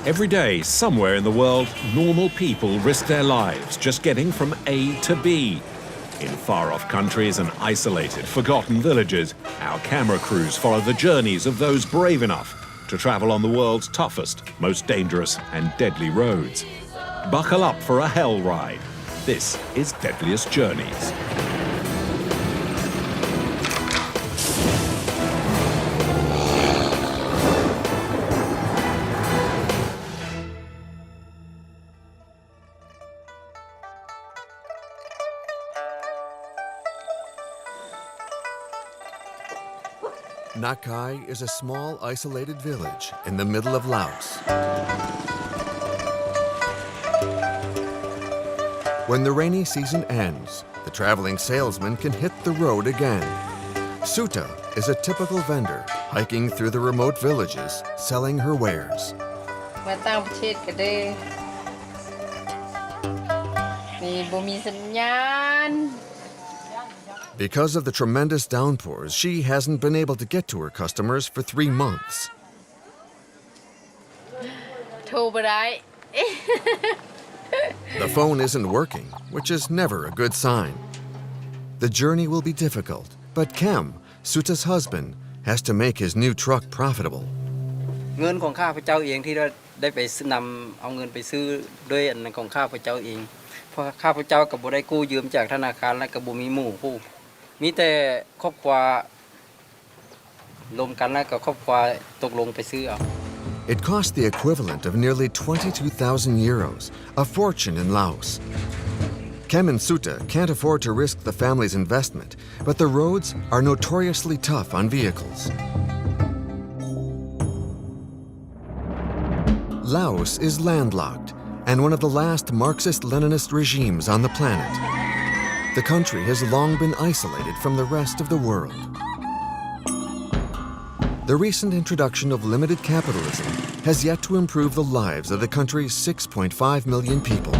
Every day, somewhere in the world, normal people risk their lives just getting from A to B. In far-off countries and isolated, forgotten villages, our camera crews follow the journeys of those brave enough to travel on the world's toughest, most dangerous and deadly roads. Buckle up for a hell ride. This is Deadliest Journeys. Nakai is a small, isolated village in the middle of Laos. When the rainy season ends, the traveling salesman can hit the road again. Suta is a typical vendor hiking through the remote villages, selling her wares. Because of the tremendous downpours, she hasn't been able to get to her customers for 3 months. The phone isn't working, which is never a good sign. The journey will be difficult, but Kem, Suta's husband, has to make his new truck profitable. เงินของข้าพเจ้าเองที่ได้ไปนำเอาเงินไปซื้อด้วยอันของข้าพเจ้าเองเพราะข้าพเจ้าก็บ่ได้กู้ยืมจากธนาคารและก็บ่มีหมู่คู่มีแต่ครอบครัวรวมกันแล้วก็ครอบครัวตกลงไปซื้อเอา It cost the equivalent of nearly 22,000 euros, a fortune in Laos. Kem and Suta can't afford to risk the family's investment, but the roads are notoriously tough on vehicles. Laos is landlocked and one of the last Marxist-Leninist regimes on the planet. The country has long been isolated from the rest of the world. The recent introduction of limited capitalism has yet to improve the lives of the country's 6.5 million people.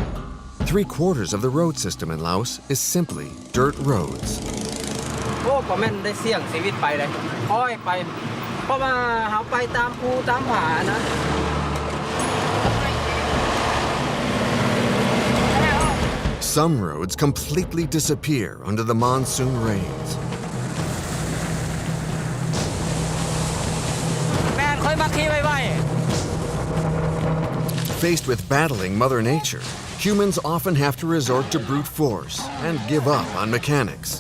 3/4 of the road system in Laos is simply dirt roads. โอ้บ่แม่นได้เสี่ยงชีวิตไปเลยค่อยไปเพราะว่าเฮาไปตามภูตามผานะ Some roads completely disappear under the monsoon rains. Faced with battling Mother Nature, humans often have to resort to brute force and give up on mechanics.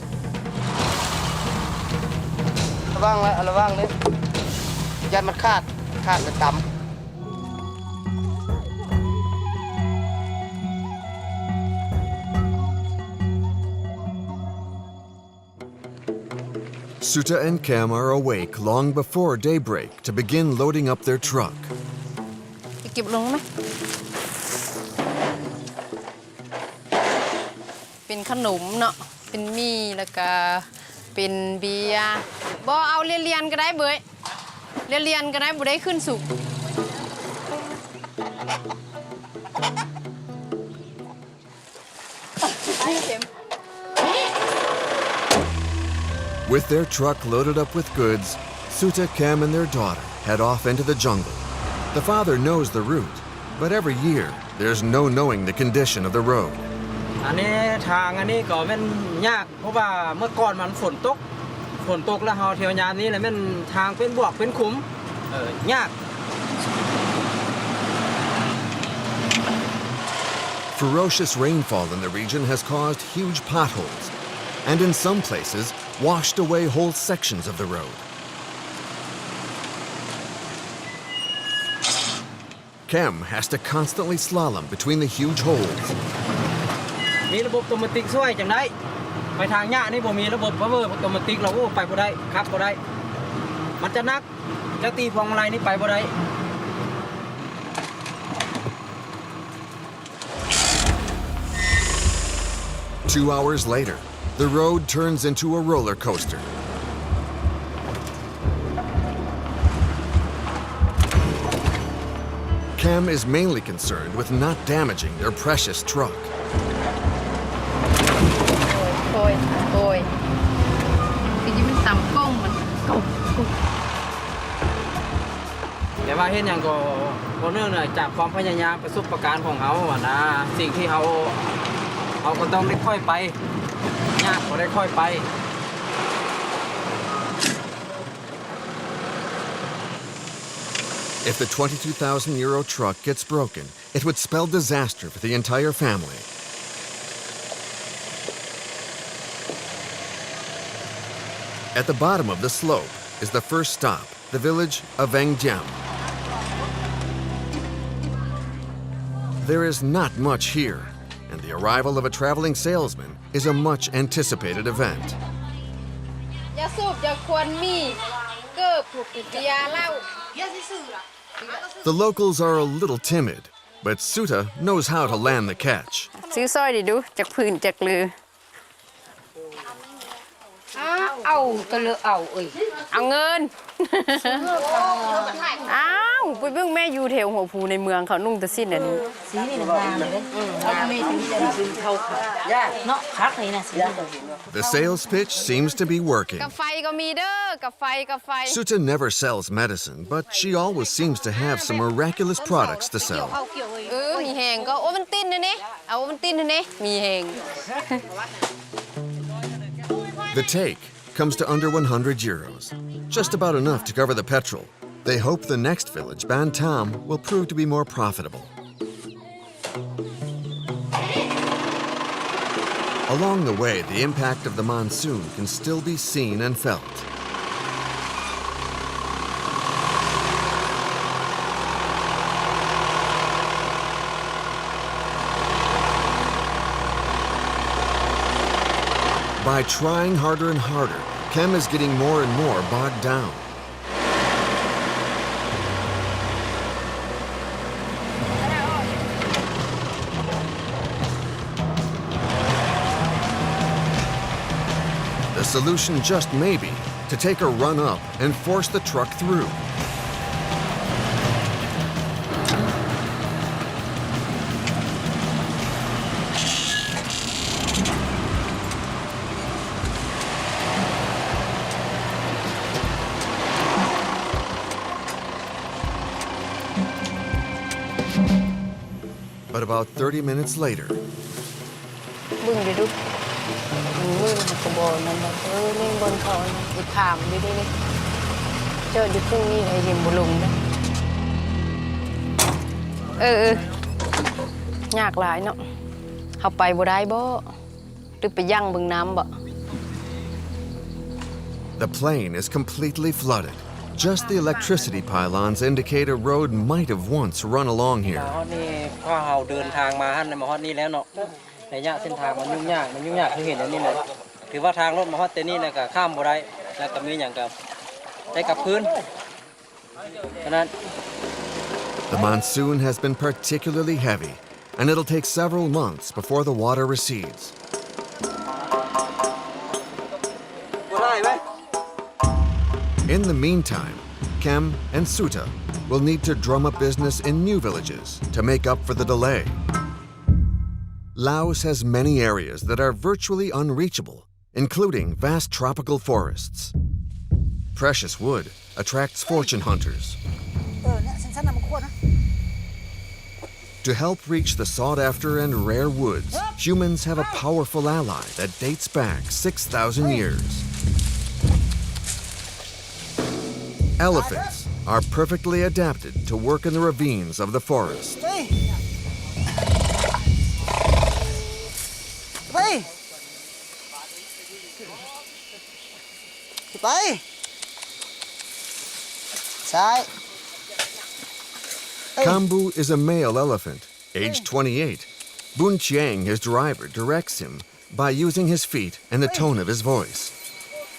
Suta and Kem are awake long before daybreak to begin loading up their truck. เก็บลงไหมเป็นขนมเนาะเป็นมีแล้วก็เป็นเบียร์บ่เอาเรียนๆก็ได้เบยเรียนๆก็ได้บ่ได้ขึ้นสุก With their truck loaded up with goods, Suta, Kem, and their daughter head off into the jungle. The father knows the route, but every year there's no knowing the condition of the road. อันนี้ทางอันนี้ก็มันยากเพราะว่าเมื่อก่อนมันฝนตกแล้วเฮาเที่ยวยามนี้แล้วมันทางเป็นบวกเป็นขุมยาก Ferocious rainfall in the region has caused huge potholes, and in some places washed away whole sections of the road. Kem has to constantly slalom between the huge holes. มีระบบออโตเมติกช่วยจังได๋ไปทางยากนี่บ่มีระบบพาวเวอร์ออโตเมติกเราไปบ่ได้ครับบ่ได้มันจะหนักจะตีพวงมาลัยนี่ไปบ่ได้ 2 hours later, the road turns into a roller coaster. Kem is mainly concerned with not damaging their precious truck. โอยคือยิ่งมันต่ำก้งมัน แต่ ว่าเฮ็ดหยังก็บ่เนื่องจากความพยายามประสบการณ์ของเฮาอะนะสิ่งที่เฮาก็ต้องได้ค่อยไปยากก็ได้ค่อยไป If the 22,000 euro truck gets broken, it would spell disaster for the entire family. At the bottom of the slope is the first stop, the village of Vangjiam. There is not much here, and the arrival of a traveling salesman is a much anticipated event. อย่าสูบอย่าควรมีเกิบยาเหล้า The locals are a little timid, but Suta knows how to land the catch. ซื้อสร้อยดิดูจากพื้นจากลือเอาก็เลยเอาเอาเงินอ้าวไปเบิ่งแม่อยู่แถวหัวภูในเมืองเขานุ่งแต่สิ้นอันนี้สีนี่งามเลยเอาแม่ถึงจะซื้อเข้าค่ะเนาะคักนี่นะสี The sales pitch seems to be working. กาไฟก็มีเด้อกาไฟ Suta never sells medicine, but she always seems to have some miraculous products to sell. มีแหงก็โอวันตินนะเนี่ยเอาโอวันตินนะเนี่ยมีแหง The take comes to under 100 euros, just about enough to cover the petrol. They hope the next village, Bantam, will prove to be more profitable. Along the way, the impact of the monsoon can still be seen and felt. By trying harder and harder, Kem is getting more and more bogged down. The solution just may be to take a run up and force the truck through. But about 30 minutes later, บึ้งเดี๋ยวดูมือมันกระบอกนั่นแบบนี่บนเขาอีกขามอยู่ดินี่เจออยู่ครึ่งนี้ไอ้เห็นบุลุงนะยากหลายเนาะเขาไปบ่ได้บ่หรือไปยั่งบึงน้ำบ่ the plain is completely flooded. Just the electricity pylons indicate a road might have once run along here. นี่พอเฮาเดินทางมาฮั่นมาฮอดนี้แล้วเนาะระยะเส้นทางมันยุ่งยากคือเห็นอย่างนี้เลยถือว่าทางรถมาฮอดแต่นี่แล้วก็ข้ามบ่ได้แล้วก็มีหยังกับได้กับพื้นฉะนั้น The monsoon has been particularly heavy, and it'll take several months before the water recedes. In the meantime, Kem and Suta will need to drum up business in new villages to make up for the delay. Laos has many areas that are virtually unreachable, including vast tropical forests. Precious wood attracts fortune hunters. To help reach the sought-after and rare woods, humans have a powerful ally that dates back 6,000 years. Elephants are perfectly adapted to work in the ravines of the forest. Kambu is a male elephant, aged 28. Bun Chiang, his driver, directs him by using his feet and the tone of his voice.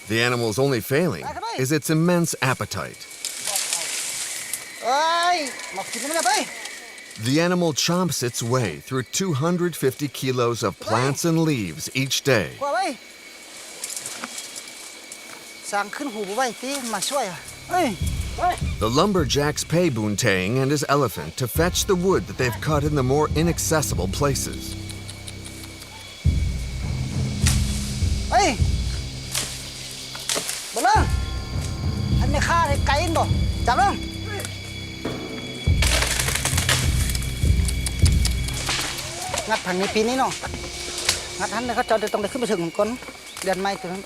The animal's only failing is its immense appetite. The animal chomps its way through 250 kilos of plants and leaves each day. The lumberjacks pay Boontang and his elephant to fetch the wood that they've cut in the more inaccessible places. งัดผังในปีนี้เนาะงัดทันเลยเขาจะต้องได้ขึ้นไปถึงก้นเดือนไม้ตัวนั้น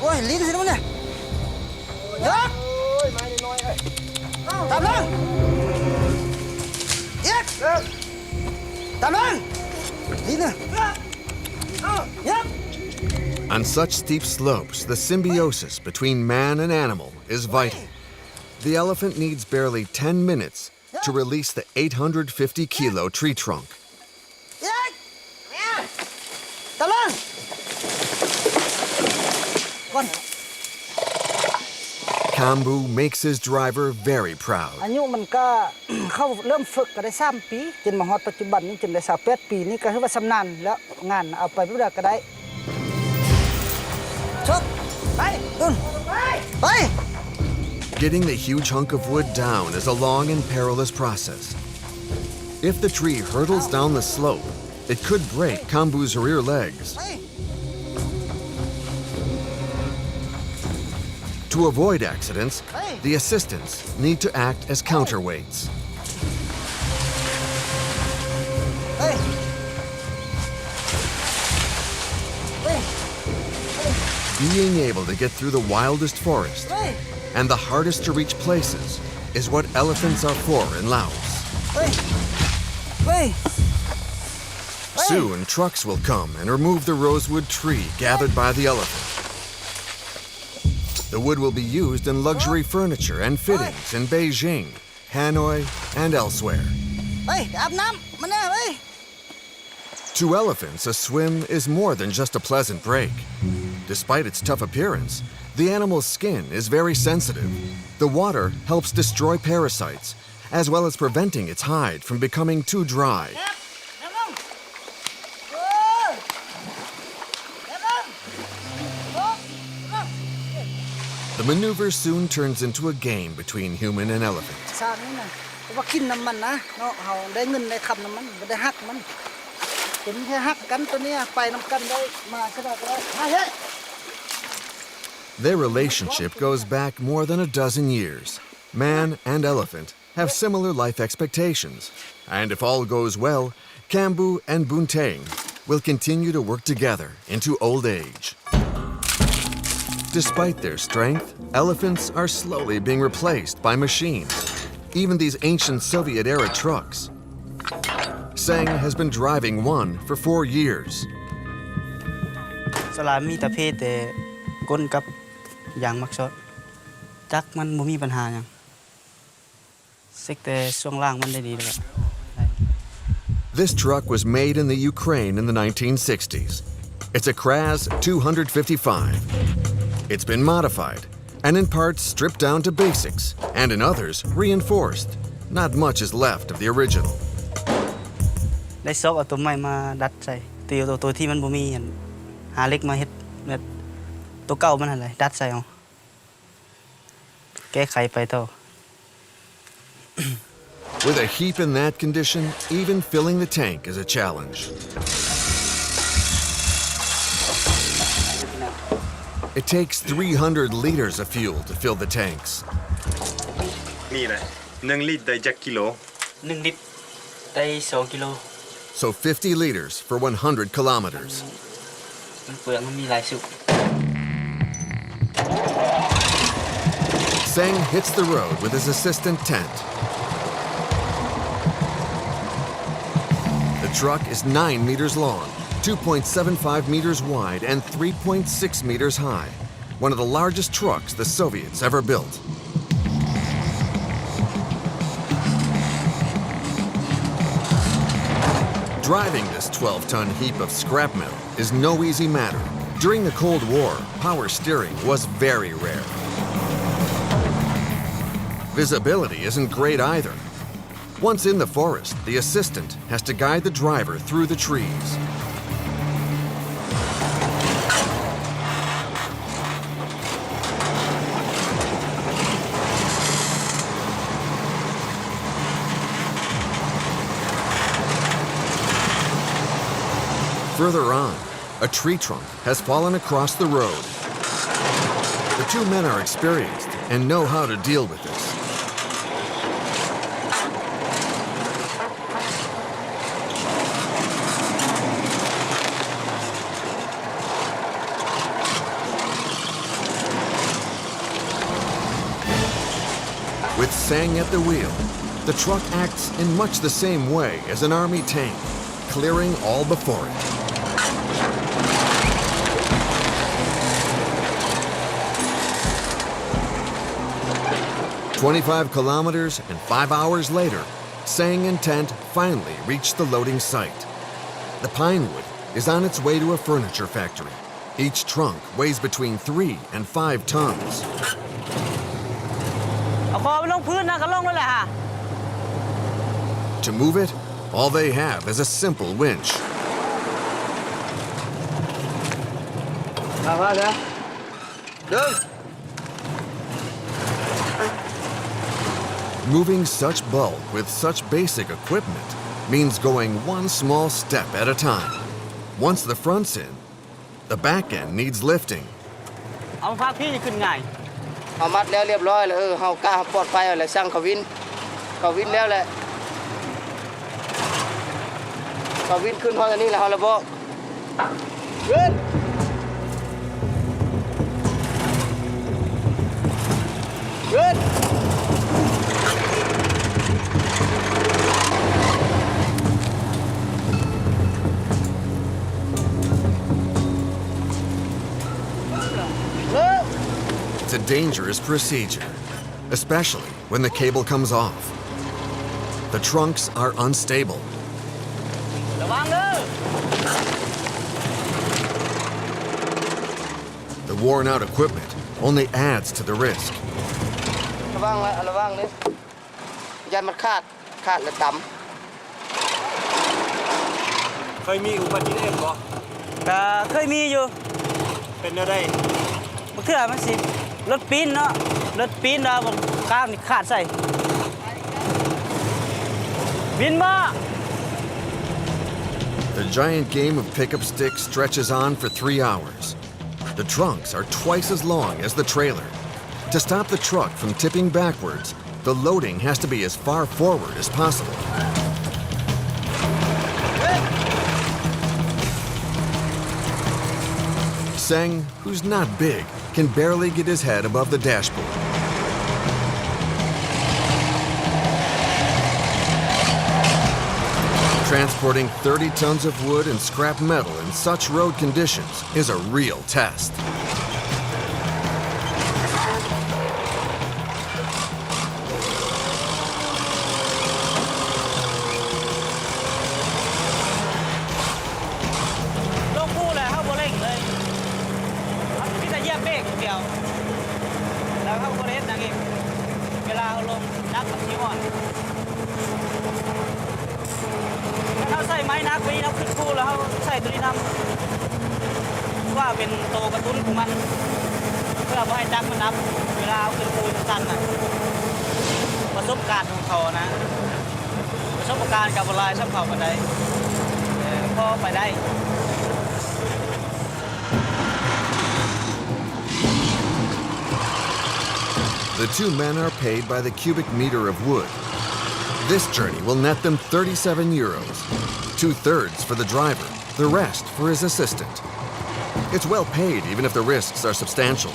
โอ้ยลิ้นสิมันเนี่ยเยอะไม้น้อยตามนั่งเย็ดตามนั่งลิ้นเนี่ยเย็ด On such steep slopes, the symbiosis between man and animal is vital. The elephant needs barely 10 minutes to release the 850-kilo tree trunk. Kambu makes his driver very proud. อายุมันก็ เข้าเริ่มฝึกก็ได้3 ปีจนมาฮอดปัจจุบันนี้จนได้28 ปีนี่ก็ถือว่าชำนาญแล้วงานเอาไปเรื่อยก็ได้ชกไปไป Getting the huge hunk of wood down is a long and perilous process. If the tree hurtles down the slope, it could break Kambu's rear legs. To avoid accidents, the assistants need to act as counterweights. Being able to get through the wildest forest and the hardest to reach places is what elephants are for in Laos. Soon, trucks will come and remove the rosewood tree gathered by the elephant. The wood will be used in luxury furniture and fittings in Beijing, Hanoi, and elsewhere. To elephants, a swim is more than just a pleasant break. Despite its tough appearance, the animal's skin is very sensitive. The water helps destroy parasites, as well as preventing its hide from becoming too dry. The maneuver soon turns into a game between human and elephant. สารนี่นะว่ากินน้ำมันนะเนาะเขาได้เงินได้คำน้ำมันไม่ได้หักมันเป็นแค่หักกันตัวนี้ไปน้ำกันได้มาก็ได้เฮ้ย Their relationship goes back more than a dozen years. Man and elephant have similar life expectations. And if all goes well, Kambu and Bunteng will continue to work together into old age. Despite their strength, elephants are slowly being replaced by machines, even these ancient Soviet-era trucks. Seng has been driving one for 4 years. สลามมีแต่เพศแต่ก้นกับยางมักซอดจักมันบ่มีปัญหาหยังเซ็กแต่ช่วงล่างมันได้ดีแล้ว This truck was made in the Ukraine in the 1960s. It's a Kraz 255. It's been modified, and in parts stripped down to basics, and in others reinforced. Not much is left of the original. ได้ซอกเอาตัวใหม่มาดัดใส่ตัวที่มันบ่มีหาเหล็กมาเฮ็ดแบบตัวเก่ามันอะไรดัดใส่เอาแก้ไขไปต่อ With a heap in that condition, even filling the tank is a challenge. It takes 300 liters of fuel to fill the tanks. นี่แหละ1 ลิตรได้จักกิโล 1 ลิตรได้2 กิโล So 50 liters for 100 kilometers. มันเปลือกมันมีหลายสุก Seng hits the road with his assistant tent. The truck is 9 meters long, 2.75 meters wide, and 3.6 meters high. One of the largest trucks the Soviets ever built. Driving this 12-ton heap of scrap metal is no easy matter. During the Cold War, power steering was very rare. Visibility isn't great either. Once in the forest, the assistant has to guide the driver through the trees. Further on, a tree trunk has fallen across the road. The two men are experienced and know how to deal with this. Sang at the wheel, the truck acts in much the same way as an army tank, clearing all before it. "25 kilometers and 5 hours later, Sang and tent finally reached the loading site. The pine wood is on its way to a furniture factory. Each trunk weighs between 3 and 5 tons. เอาคอไปลงพื้นนะก็ลงแล้วแหละฮะ To move it, all they have is a simple winch. มาเด้อเดิน Moving such bulk with such basic equipment means going one small step at a time. Once the front's in, the back end needs lifting. เอาพักพี่จะขึ้นง่าย เอามัดแล้วเรียบร้อยแล้วเฮากล้าปลอดภัยแล้วช่างเขาวินแล้วแหละเขาวินขึ้นพอตอนนี้แล้วเฮาระบอกขึ้น It's a dangerous procedure, especially when the cable comes off. The trunks are unstable. ระวังเด้อ The worn-out equipment only adds to the risk. ระวังนี่ยันมันขาดแล้วต่ เคยมีอุบัติเหตุบ่ ก็เคยมีอยู่ เป็นอะไร บางเทื่อมันสิรถปีนเนาะรถปีนแล้วบางข้างนี่ขาดใส่บินบ่ The giant game of pickup sticks stretches on for 3 hours. The trunks are twice as long as the trailer. To stop the truck from tipping backwards, the loading has to be as far forward as possible. Sang, who's not big, can barely get his head above the dashboard. Transporting 30 tons of wood and scrap metal in such road conditions is a real test. The two men are paid by the cubic meter of wood. This journey will net them 37 euros, 2/3 for the driver, the rest for his assistant. It's well paid even if the risks are substantial.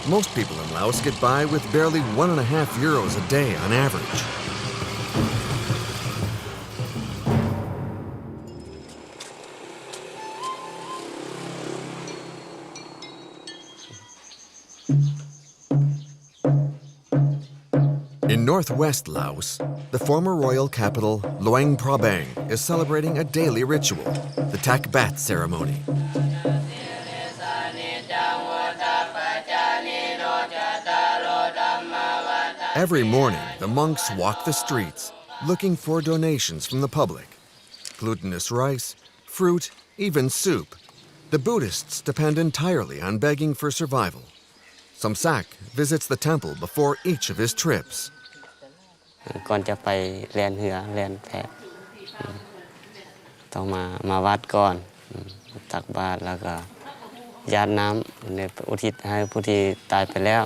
Most people in Laos get by with barely 1.5 euros a day on average. In northwest Laos, the former royal capital, Luang Prabang, is celebrating a daily ritual, the Tak Bat ceremony. Every morning, the monks walk the streets, looking for donations from the public. Glutinous rice, fruit, even soup. The Buddhists depend entirely on begging for survival. Samsak visits the temple before each of his trips. ก่อนจะไปแล่นเหือแล่นแพต้องมาวัดก่อนตักบาตรแล้วก็ญาติน้ำในอุทิศให้ผู้ที่ตายไปแล้ว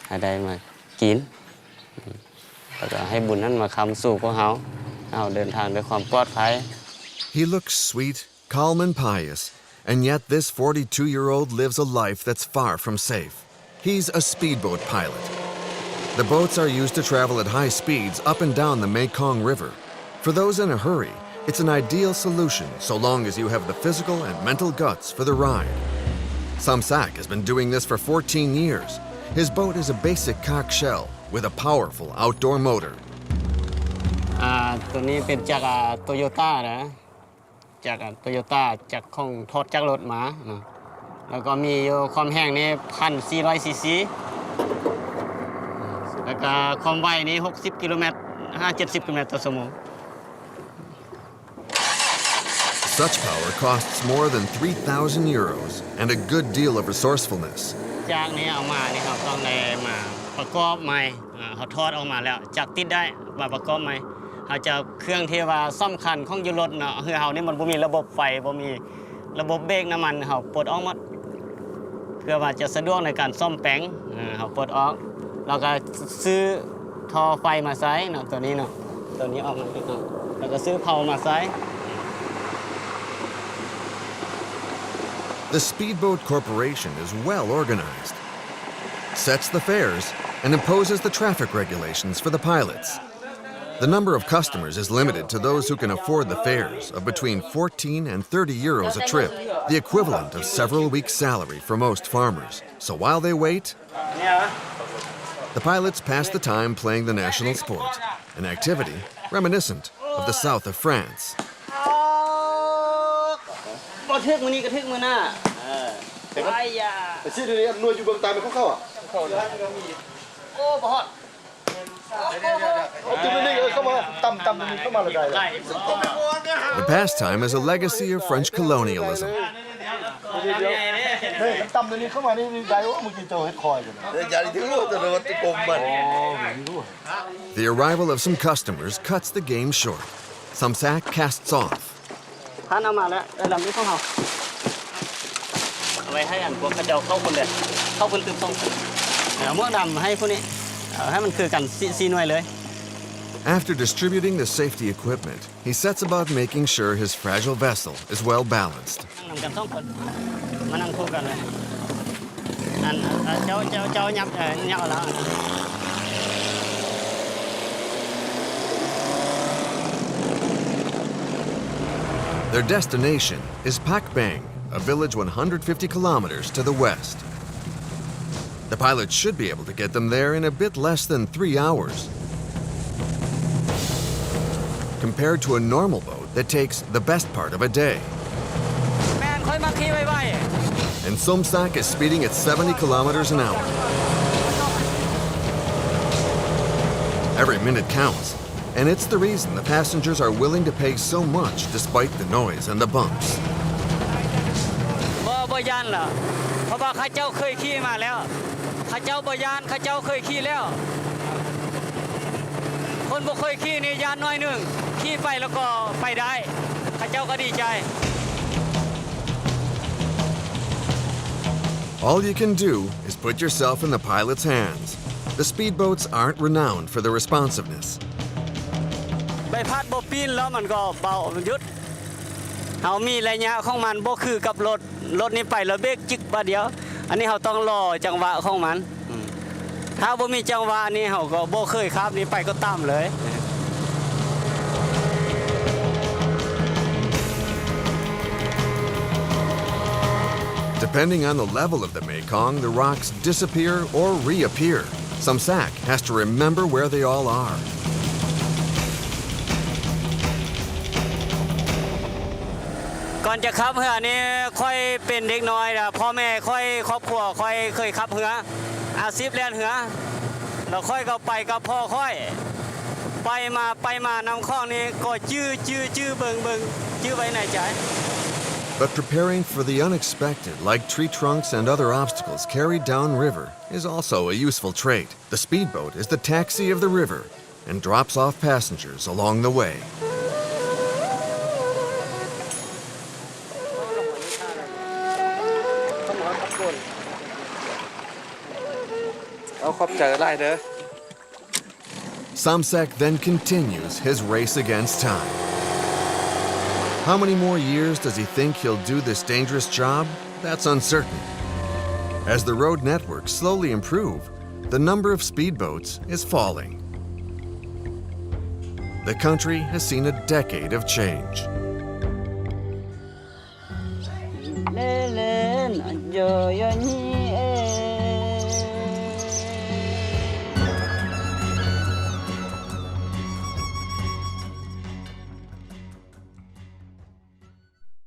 ให้ได้มากินแล้วก็ให้บุญนั้นมาค้ำสู่พวกเราเดินทางด้วยความปลอดภัย He looks sweet, calm and pious, and yet this 42-year-old lives a life that's far from safe. He's a speedboat pilot. The boats are used to travel at high speeds up and down the Mekong River. For those in a hurry, it's an ideal solution so long as you have the physical and mental guts for the ride. Samsak has been doing this for 14 years. His boat is a basic cock shell with a powerful outdoor motor. ตัวนี้เป็นจากโตโยต้านะจากโตโยต้าจากของทอดจากรถมาแล้วก็มีอยู่ความแห้งนี่1,400 ซีซีแล้วก็ความไวนี่60 กิโลเมตร70 กิโลเมตรต่อชั่วโมง Such power costs more than 3,000 euros and a good deal of resourcefulness. จากนี้เอามานี่เขาต้องได้มาประกอบใหม่เขาทอดออกมาแล้วจากติดได้มาประกอบใหม่เขาจะเครื่องที่ว่าสำคัญของอยู่รถเนาะคือเฮานี่มันบ่มีระบบไฟบ่มีระบบเบรกน้ำมันเขาปลดออกหมดเพื่อว่าจะสะดวกในการซ่อมแปลงเขาปลดออกแล้วก็ซื้อท่อไฟมาใส่เนาะตัวนี้เนาะตัวนี้ออกมาแล้วก็ซื้อเผามาใส่ The Speedboat Corporation is well organized, sets the fares, and imposes the traffic regulations for the pilots. The number of customers is limited to those who can afford the fares of between 14 and 30 euros a trip, the equivalent of several weeks' salary for most farmers. So while they wait, the pilots pass the time playing the national sport, an activity reminiscent of the south of France. บ่ทึกมื้อนี้ก็ทึกมื้อหน้าไอ้ยา แต่ชื่อนี้หน่วยอยู่เบื้องใต้มันเข้าอ่ะ โอ้บ่ฮอด เอาตัวนี้เข้ามาต่ำๆนี่เข้ามาเลยได้ The pastime is a legacy of French colonialism. เฮ้ยต่ำตัวนี้เข้ามานี่ได้ว่ามึงกินโจเฮ็ดคอยกันอย่าดิถึงรู้แต่ว่าติกมมัน The arrival of some customers cuts the game short. Samsak casts off. ท่านเอามาแล้วลำนี้ของเฮาเอาไว้ให้อันพวกเขาเจ้าเข้าคนเด็ดเข้าคนตึกส่งเอาหม้อดำให้พวกนี้ให้มันคือกันซีหน่วยเลย After distributing the safety equipment, he sets about making sure his fragile vessel is well balanced. นำกัน2คนมานั่งคู่กันเลยอันเจ้ายับแล้ว Their destination is Pakbang, a village 150 kilometers to the west. The pilots should be able to get them there in a bit less than 3 hours, compared to a normal boat that takes the best part of a day. And Somsak is speeding at 70 kilometers an hour. Every minute counts, and it's the reason the passengers are willing to pay so much despite the noise and the bumps. บ่ย่านล่ะเพราะว่าข้าเจ้าเคยขี่มาแล้วข้าเจ้าบ่ย่านข้าเจ้าเคยขี่แล้วคนบ่เคยขี่นี่ย่านน้อยนึงขี่ไปแล้วก็ไปได้ข้าเจ้าก็ดีใจ All you can do is put yourself in the pilot's hands. The speedboats aren't renowned for their responsiveness. ใบพัดบ่ปีนแล้วมันก็เบาหยุดเฮามีระยะของมันบ่คือกับรถนี่ไปแล้วเบรกจึกบาดเดียวอันนี้เฮาต้องรอจังหวะของมันถ้าบ่มีจังหวะนี่เฮาก็บ่เคยขับนี่ไปก็ต่ำเลย Depending on the level of the Mekong, the rocks disappear or reappear. Samsak has to remember where they all are. ก่อนจะขับเรือนี่ค่อยเป็นเด็กน้อยนะพ่อแม่ค่อยครอบครัวค่อยเคยขับเรืออาชีพเรียนเรือแล้วค่อยก็ไปกับพ่อค่อยไปมาน้ำคลองนี่ก็จื้อเบิ่งจื้อไว้ในใจ But preparing for the unexpected, like tree trunks and other obstacles carried downriver, is also a useful trait. The speedboat is the taxi of the river and drops off passengers along the way. เอาขอบใจหลายเด้อ Samsak then continues his race against time. How many more years does he think he'll do this dangerous job? That's uncertain. As the road networks slowly improve, the number of speedboats is falling. The country has seen a decade of change. lên lên anh giờ